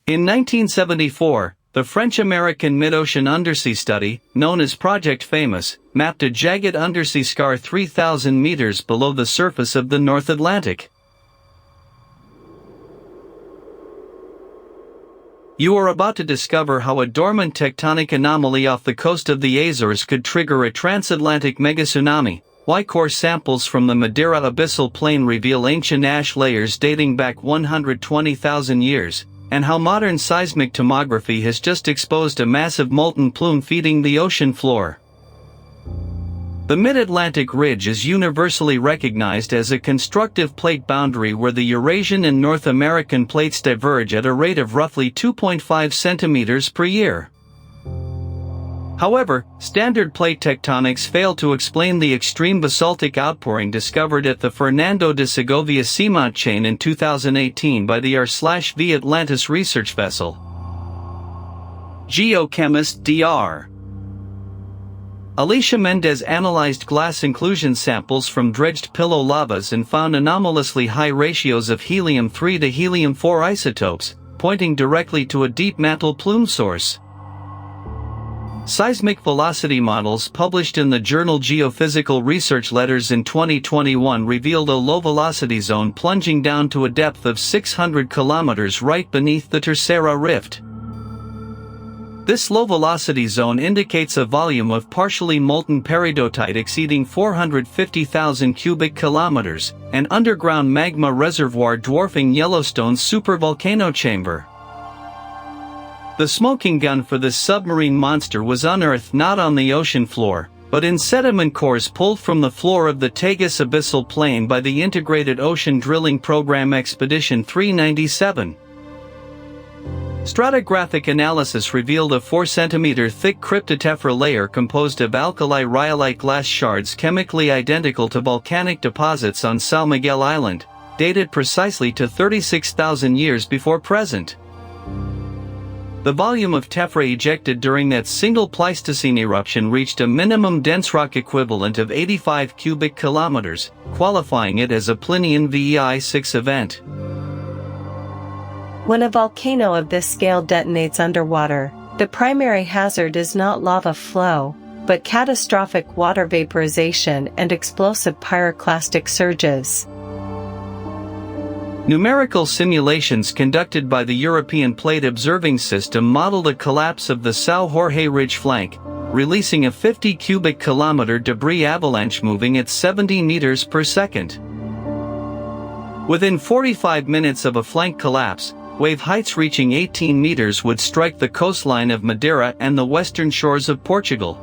In 1974, the French-American mid-ocean undersea study, known as Project Famous, mapped a jagged undersea scar 3,000 meters below the surface of the North Atlantic. You are about to discover how a dormant tectonic anomaly off the coast of the Azores could trigger a transatlantic mega-tsunami, why core samples from the Madeira abyssal plain reveal ancient ash layers dating back 120,000 years, and how modern seismic tomography has just exposed a massive molten plume feeding the ocean floor. The Mid-Atlantic Ridge is universally recognized as a constructive plate boundary where the Eurasian and North American plates diverge at a rate of roughly 2.5 centimeters per year. However, standard plate tectonics fail to explain the extreme basaltic outpouring discovered at the Fernando de Segovia seamount chain in 2018 by the R/V Atlantis research vessel. Geochemist Diğer. Alicia Mendez analyzed glass inclusion samples from dredged pillow lavas and found anomalously high ratios of helium-3 to helium-4 isotopes, pointing directly to a deep mantle plume source. Seismic velocity models published in the journal Geophysical Research Letters in 2021 revealed a low-velocity zone plunging down to a depth of 600 kilometers right beneath the Tercera Rift. This low-velocity zone indicates a volume of partially molten peridotite exceeding 450,000 cubic kilometers, an underground magma reservoir dwarfing Yellowstone's supervolcano chamber. The smoking gun for this submarine monster was unearthed not on the ocean floor, but in sediment cores pulled from the floor of the Tagus abyssal plain by the Integrated Ocean Drilling Program Expedition 397. Stratigraphic analysis revealed a 4 cm thick cryptotephra layer composed of alkali rhyolite glass shards chemically identical to volcanic deposits on São Miguel Island, dated precisely to 36,000 years before present. The volume of tephra ejected during that single Pleistocene eruption reached a minimum dense rock equivalent of 85 cubic kilometers, qualifying it as a Plinian VEI-6 event. When a volcano of this scale detonates underwater, the primary hazard is not lava flow, but catastrophic water vaporization and explosive pyroclastic surges. Numerical simulations conducted by the European Plate Observing System modeled a collapse of the São Jorge Ridge flank, releasing a 50 cubic kilometer debris avalanche moving at 70 meters per second. Within 45 minutes of a flank collapse, wave heights reaching 18 meters would strike the coastline of Madeira and the western shores of Portugal.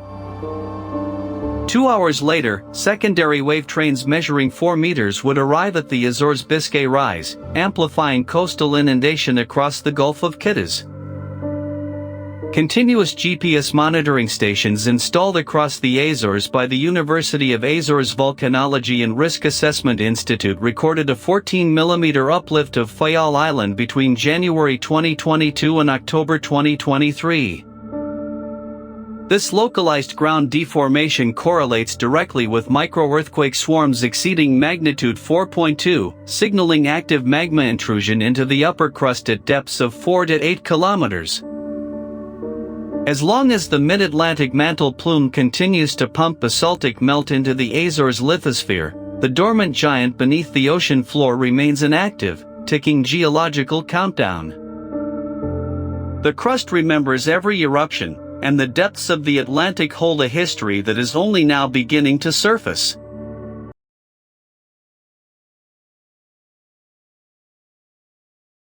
2 hours later, secondary wave trains measuring 4 meters would arrive at the Azores Biscay Rise, amplifying coastal inundation across the Gulf of Quittes. Continuous GPS monitoring stations installed across the Azores by the University of Azores Volcanology and Risk Assessment Institute recorded a 14 mm uplift of Fayal Island between January 2022 and October 2023. This localized ground deformation correlates directly with microearthquake swarms exceeding magnitude 4.2, signaling active magma intrusion into the upper crust at depths of 4 to 8 kilometers. As long as the mid-Atlantic mantle plume continues to pump basaltic melt into the Azores lithosphere, the dormant giant beneath the ocean floor remains an active, ticking geological countdown. The crust remembers every eruption, and the depths of the Atlantic hold a history that is only now beginning to surface.